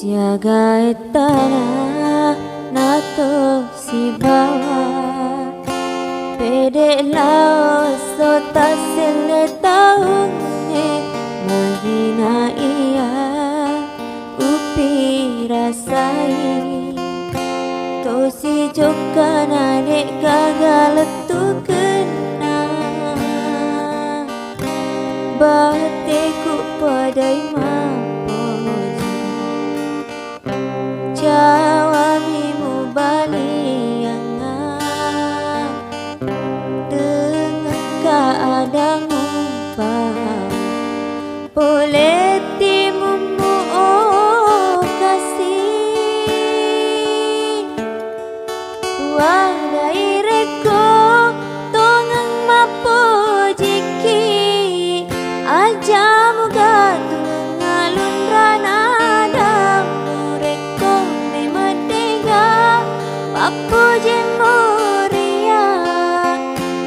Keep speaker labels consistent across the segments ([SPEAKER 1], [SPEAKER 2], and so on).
[SPEAKER 1] Siaga etana nato si bawa pede lao sota sele tahu magina iya upi rasai to si joka nadek gagal tu kena bateku padai jawamimu baliangan dengan keadaan mumpah boleh timumu oh kasih wadai reko tongang mapo jiki ajamu gatu ngalun rana Apo jemoria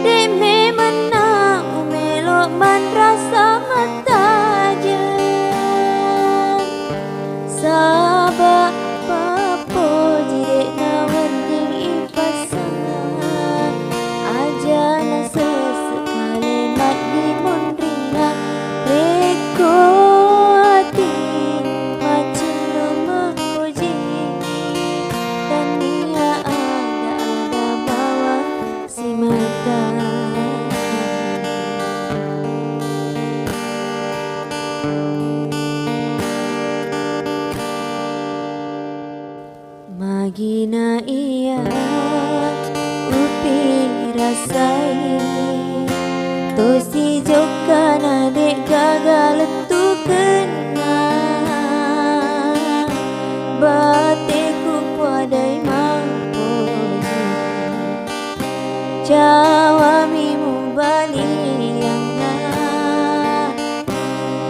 [SPEAKER 1] de me mana umelo man rasa mataja saba papo jire na wanding ipasangan aja na sesekali mat di mondringa reko hati macam lemah puji dan dia ada bawa si mata magina iya upi rasai to si joka nadek gagal tu kena bateku padai mampu jawamimu baliangan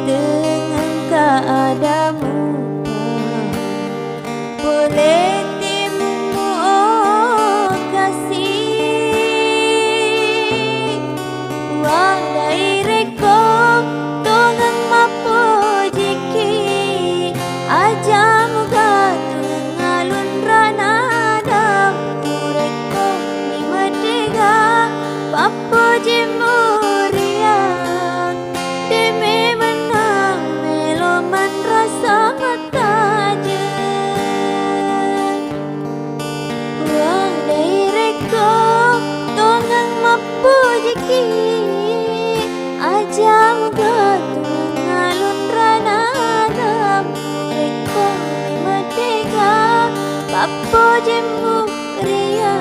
[SPEAKER 1] dengan keadaanmu boleh timumu oh kasih wadai reko tongang mapo jiki ajamu gatu ngalun rana damu reko ni merdeka papo jemuria demi menang meloman rasa mataja wadai reko tongang mapo jiki ajamu gatu ngalun rana damu reko ni merdeka papo jemuria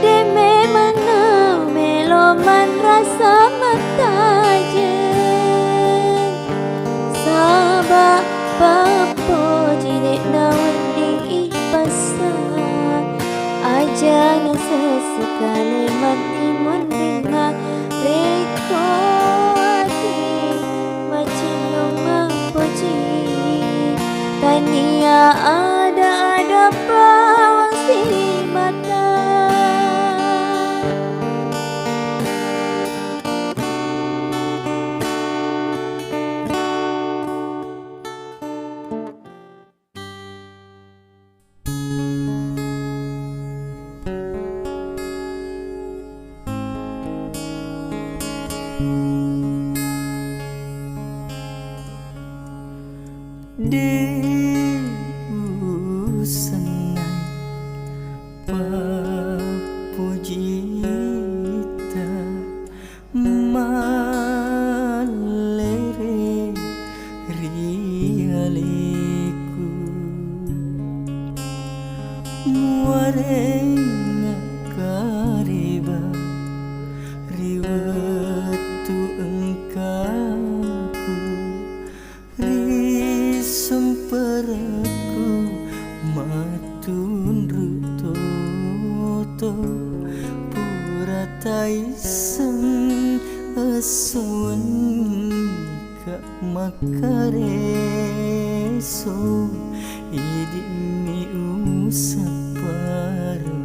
[SPEAKER 1] demi menang meloman rasa mataja sabak papo jine na wanding ipasangan aja na sesekali mati mondringa reko hati macam lemah puji tania ada bawang si mata
[SPEAKER 2] di usanai papujita malere rialeku muarenga kariba riwatu engkauku semperaku matun rutoto puratai sen asun ka makareso idimi usapareng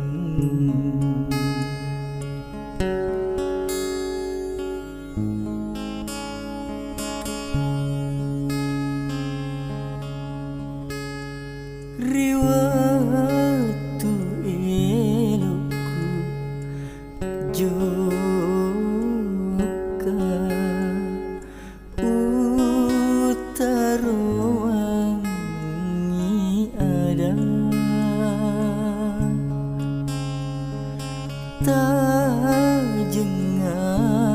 [SPEAKER 2] riwatu elokku joka utarowangi ada tajenga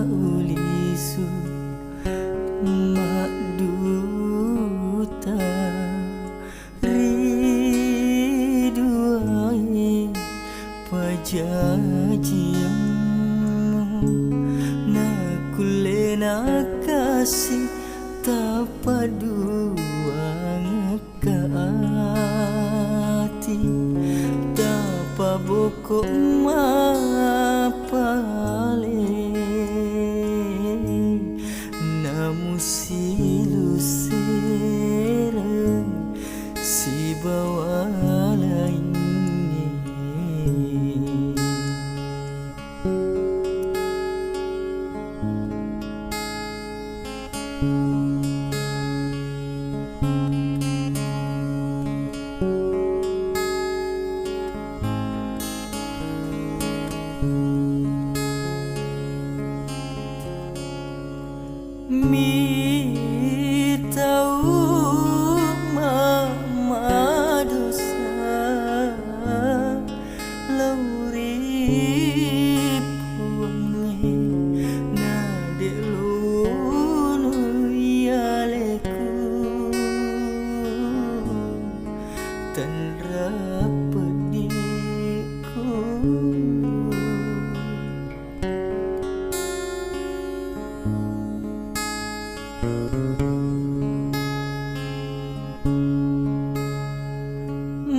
[SPEAKER 2] ulisu mak duta riduai pajajimu nakulena kasih tapaduang ka ati tapaboko mapale namu silu sereng si bawa lainnya. Mi tahu mama dosa lauri pungi nade lunu yaleku tanra pediku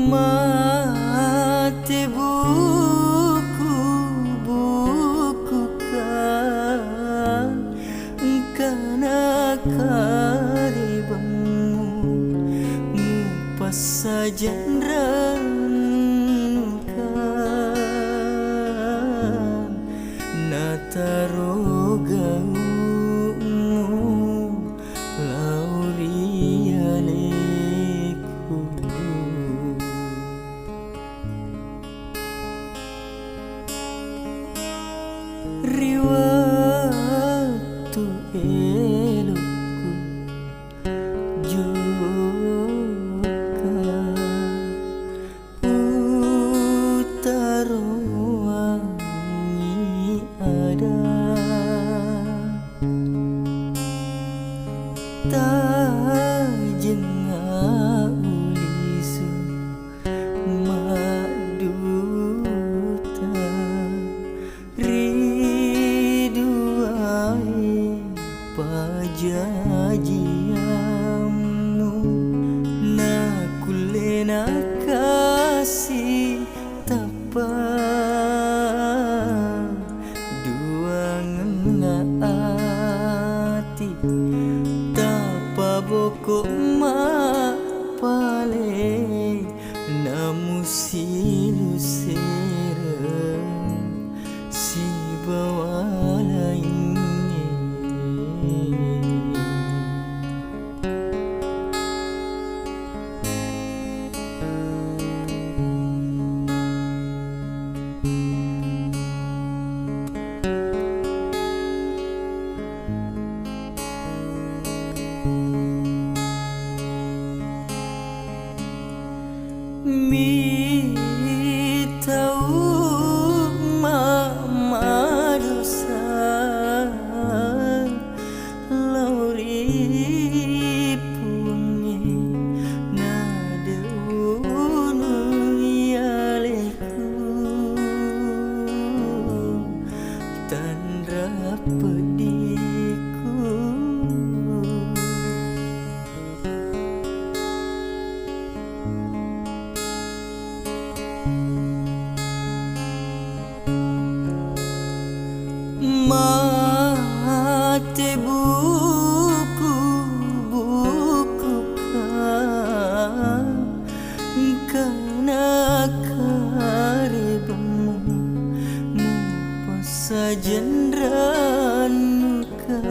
[SPEAKER 2] mati buku kan kana karibamu ngupas sajan rankan natarogaumu laurialeku riwatu elokku joka utarowangi ada tajenga ulisu mak duta riduai pajajiamu nakulena kasih tapa duangan ati tapa boko ma pale namu silu sereng si bawa lainnya. Mi tahu mama dosa lauri pungi nade unu yaleku tanra pediku mati buku kan kana karibamu ngupas sajan rankan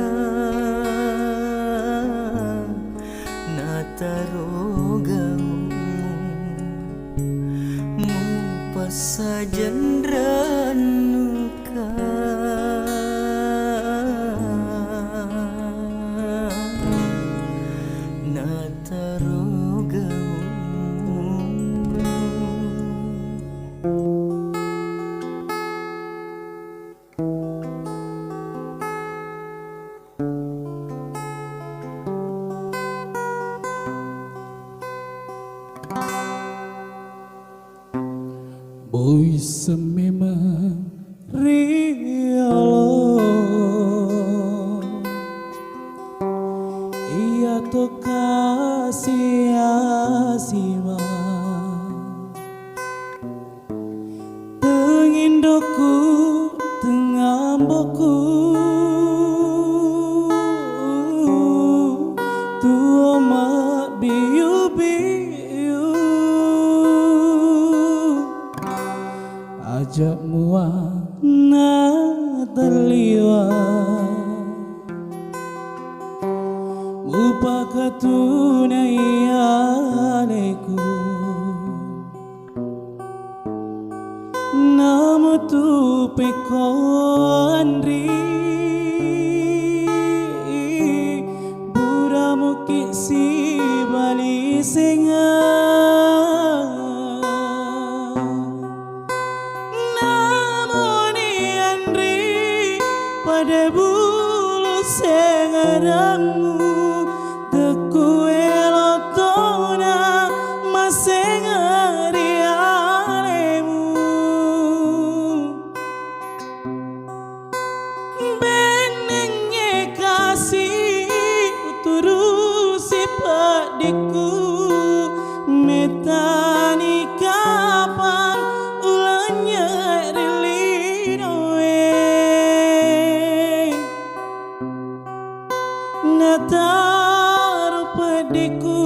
[SPEAKER 2] natarogamu sajen ranuka
[SPEAKER 3] Boy sememang rialo Ia to kasih asima Tengindoku tengamboku Tuo mak biu-biu Ajak muak na terliwa Mupa tunai aleku Namu tu pekondri Buramu kisi bali senga pada bulu sengarangmu teku elotona masengari alemu benengnya kasih turusi padiku metani kapan ulanya Natar padiku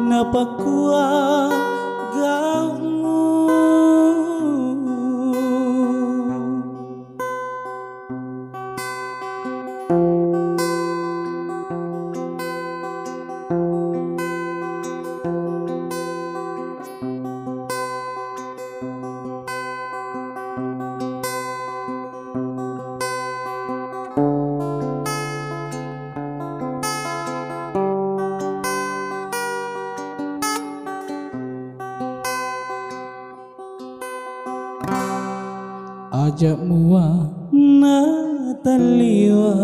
[SPEAKER 3] Napa kuat gaungmu Ajak muak na terliwa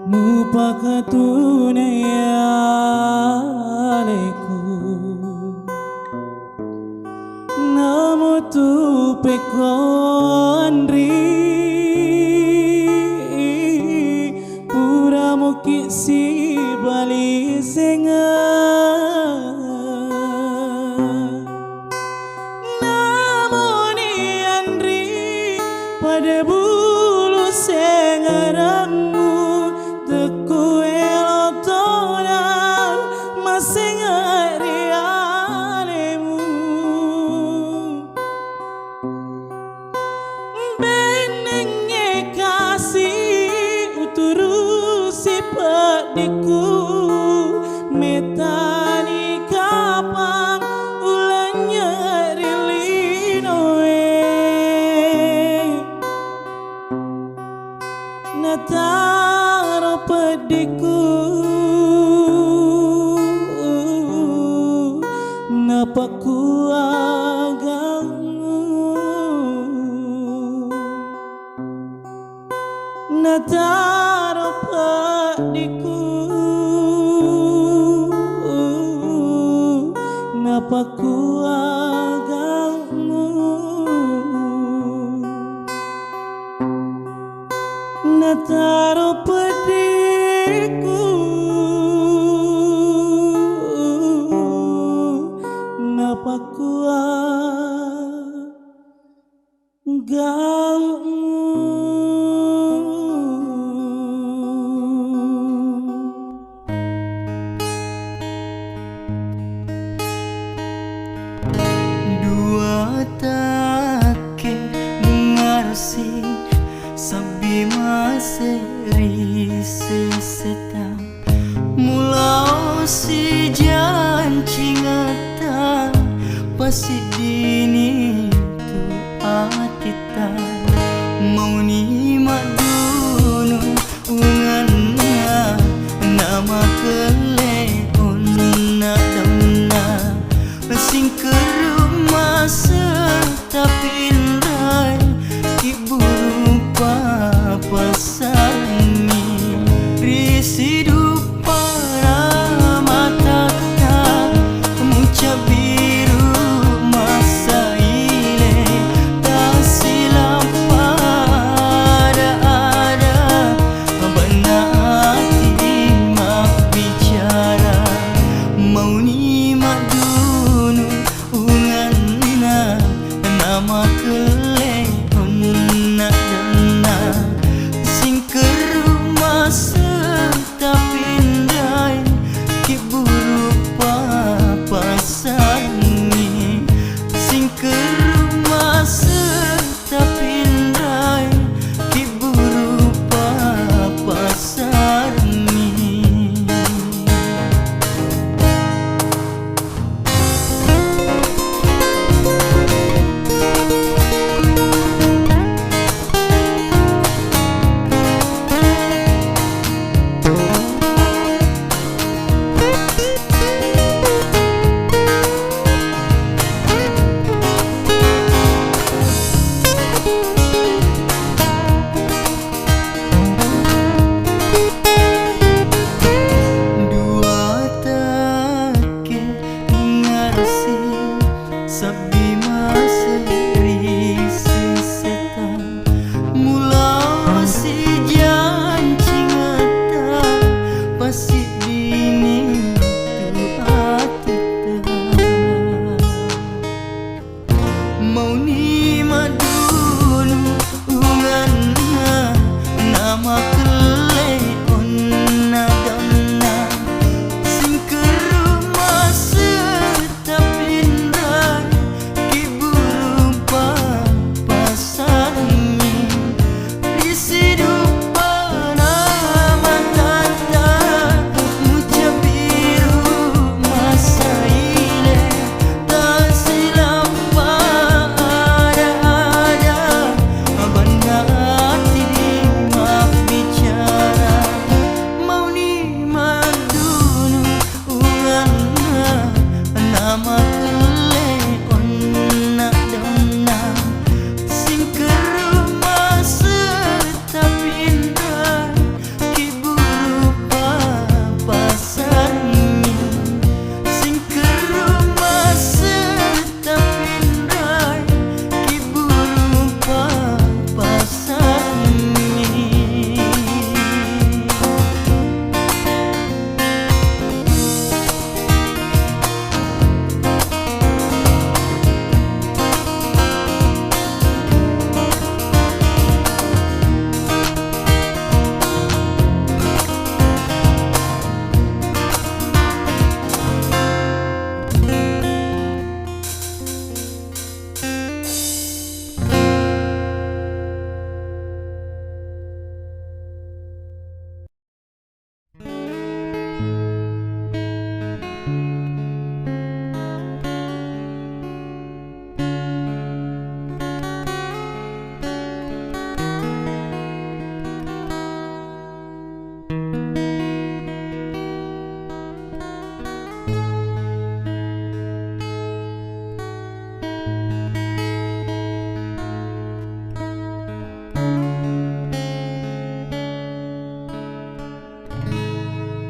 [SPEAKER 3] Mupa tunai aleku Namu tu pekondri Puramu kisi bali senga pada bulu sengarangmu teku elotona masengari alemu benengnya kasih uturusi padiku metani kapang ulanya Nataro padiku Napa kuagamu Nataro padiku Napa kuagamu Nataro padiku Napa kuat gaungmu
[SPEAKER 2] dua take mengarsi sabi maseri seseta mula si janji ngata pasti dini tu atita mau ni madunu unganna nama kele onna damna sing kerumah tapi indai ibu rupa pasangi risi dupa mata muca biru masa ile tak silap ada benar hati mak bicara mau ni mak dunu unganna nama kele onna dana sing kerumah tapi indai ibu rupa pasangi sing kerumah tapi indai ibu rupa pasangi. Mau ni madunu unganna nama kele onna damna sing kerumah tapi indai ibu rupa pasangi risi dupa nama tata muca biru masa ile tak silap nama kele onna damna sing kerumah tapi indai ibu rupa pasangi sing kerumah tapi indai ibu rupa pasangi.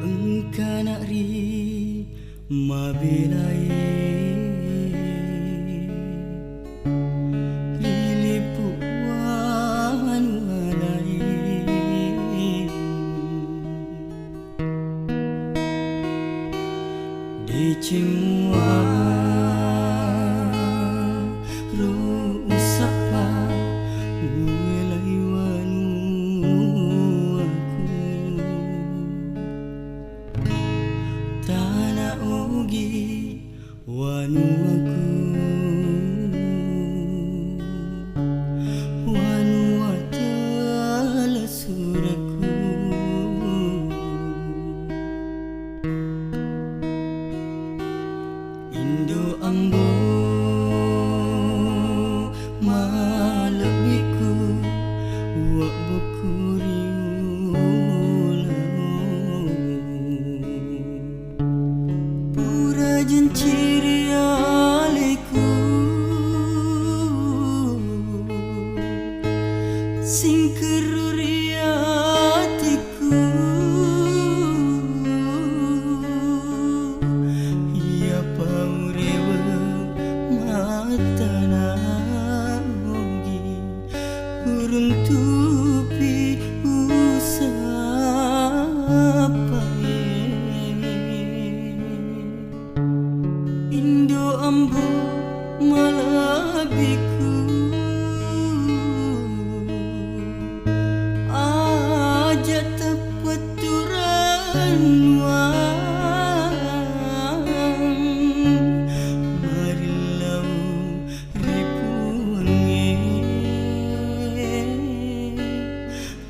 [SPEAKER 2] Engkana ri mabelai lilipu wanu alai decemua rusapa welai wanu tanah ugi wanu aku wanu watala suraku peturan wang marilau ripunge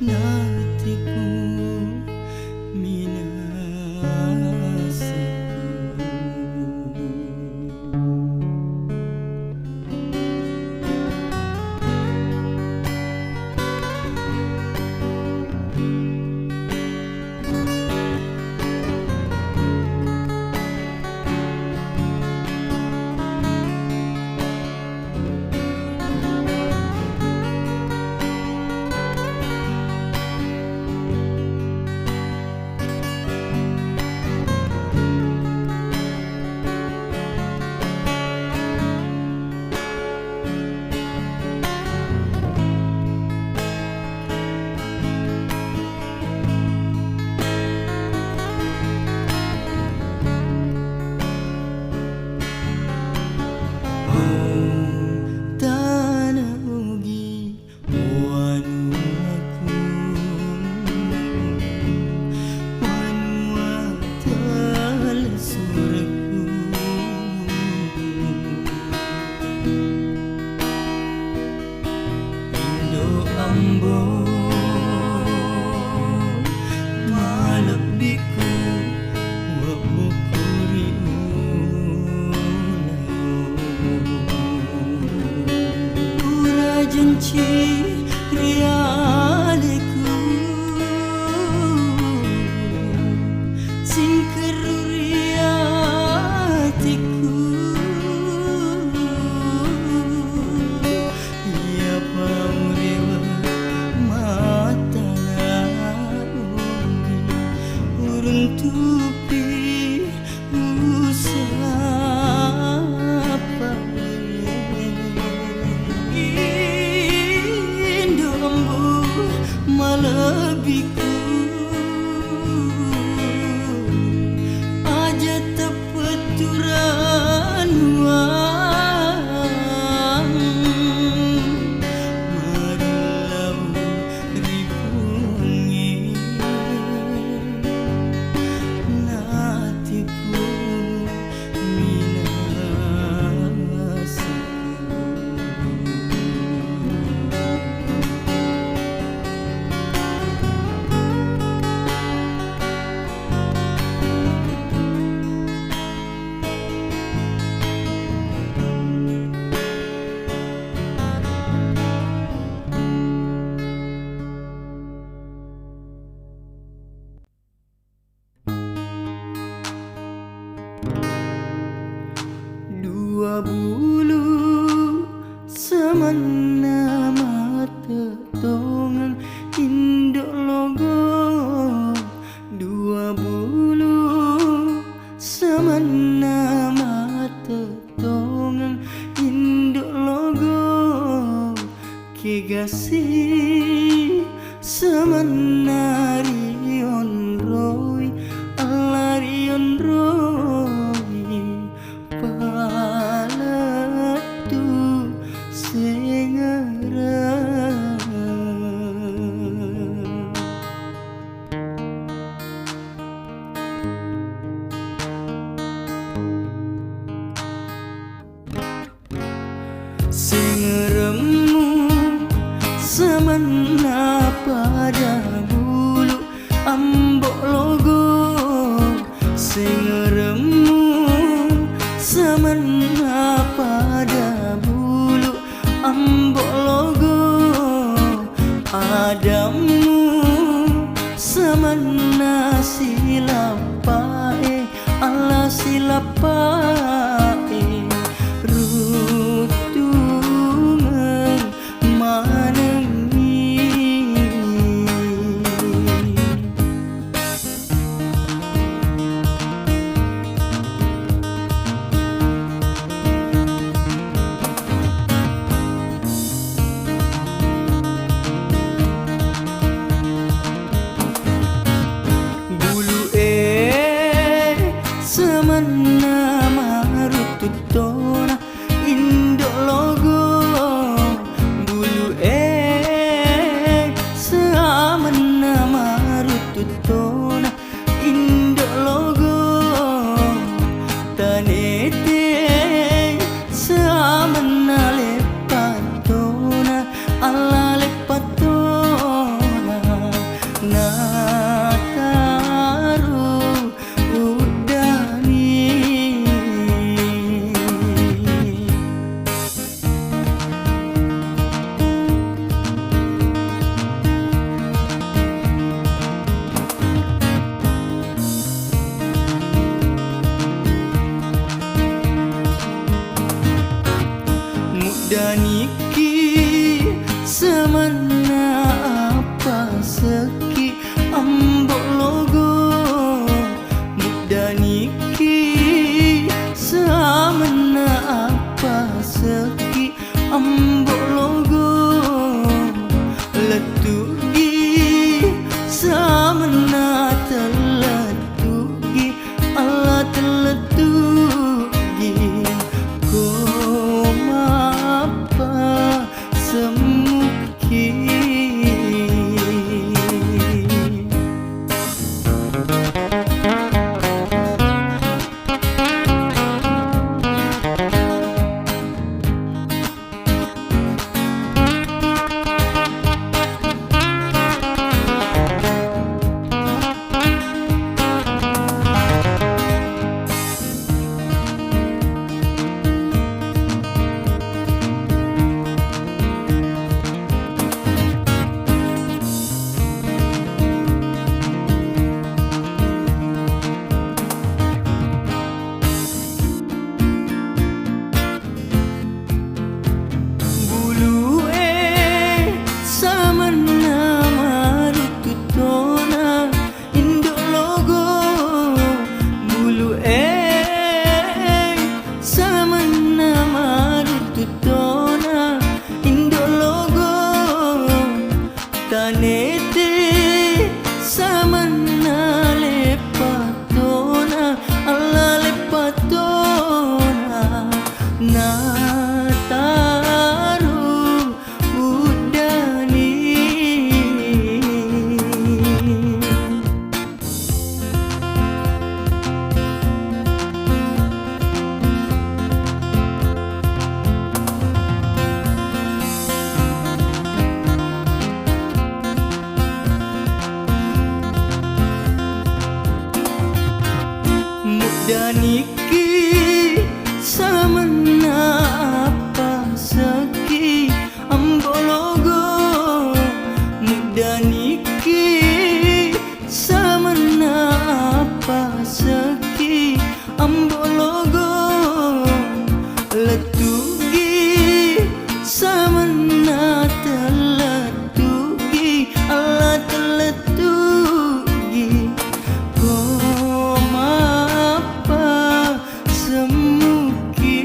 [SPEAKER 2] natiku minasaku. Janji rialeku sing keruriatiku ya paurewa mata urun tupi usapa malabiku aja tepeturan wang marilau ripunge natiku minasaku. Dua bulu semana mata tongan indok logo. Dua bulu semana mata tongan indok logo. Kegasi semana rion roy alarion roy palatu sengara. Sengeremu semena pada bulu ambok logo. Sengeremu semena pada bulu ambok logo. Adamu semena silapae ala silapae rutungan manengi. Bulu semena marut patona indok logo tanete samana le patona alla le patona nataru udani Mudaniki semana apa seki ambok logo Mudaniki semana apa seki ambok logo Letugi semana teletugi Allah teletugi Komapa semuki Tanete samana le patona alla le patona nataru udani Mudaniki samana apa seki ambologo Mudaniki samana apa seki ambologo Letugi samana teletugi Allah teletugi Komapa semuki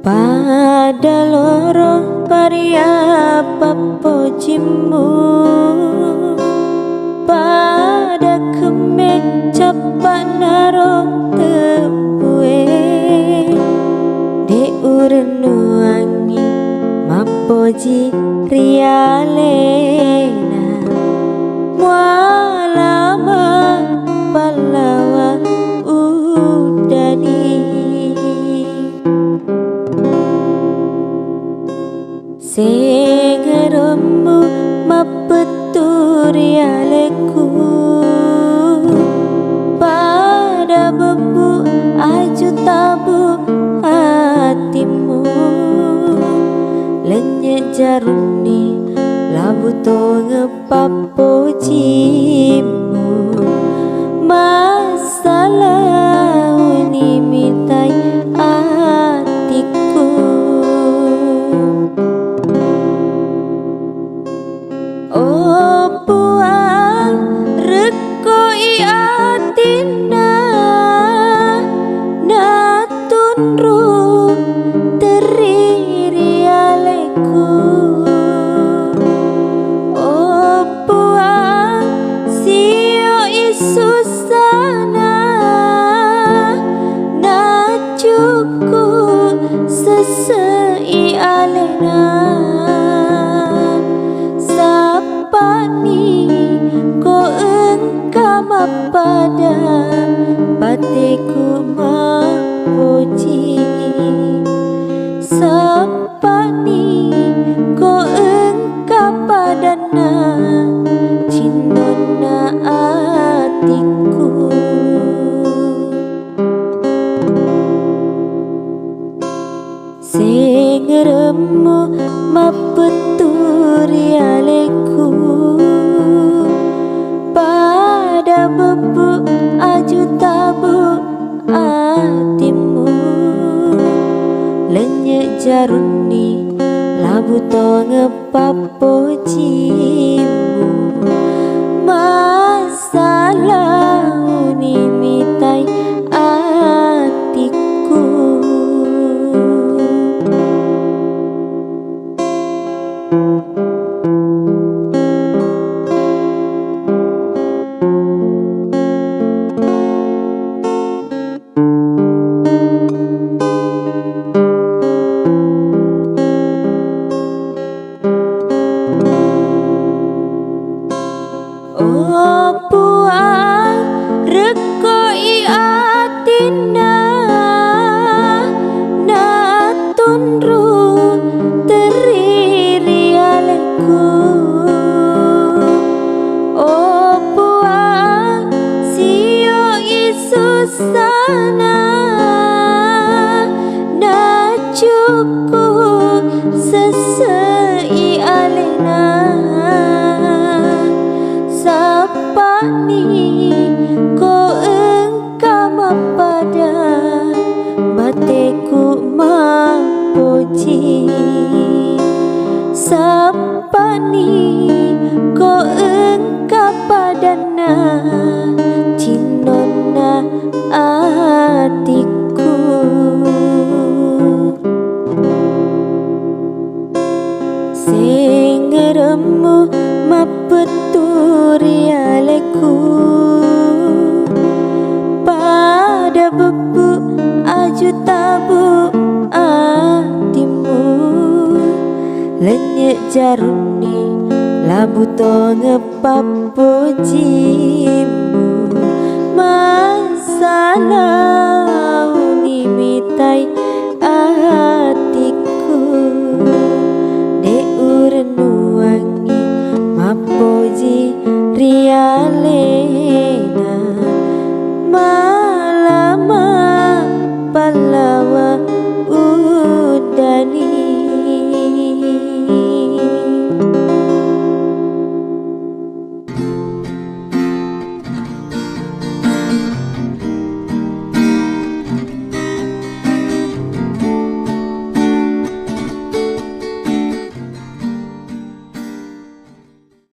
[SPEAKER 1] Pada loro paria papojimu pada kemeja panaro tepue de urenu angin mapoji rialena mualama palawa udani Segeremu mapeturi aleku pada bebu aju tabu hatimu lenyek jaruni labu to ngepapo jimu masalah ngeremu mapeturi aleku pada bebu aju tabu atimu lenyek jaruni labu to ngepapo jimu masalah uni mitai atiku oh puang reko i atina na tunru teriri aleku oh puang sio isusana na cukup sesei alena sapani ko engkau pada bateku mapoji sapani ko engkau padana cinona atiku sing ngeremu mapeturi aleku pada bebu aju tabu atimu lenyek jaruni labu to ngepapo jimu masalah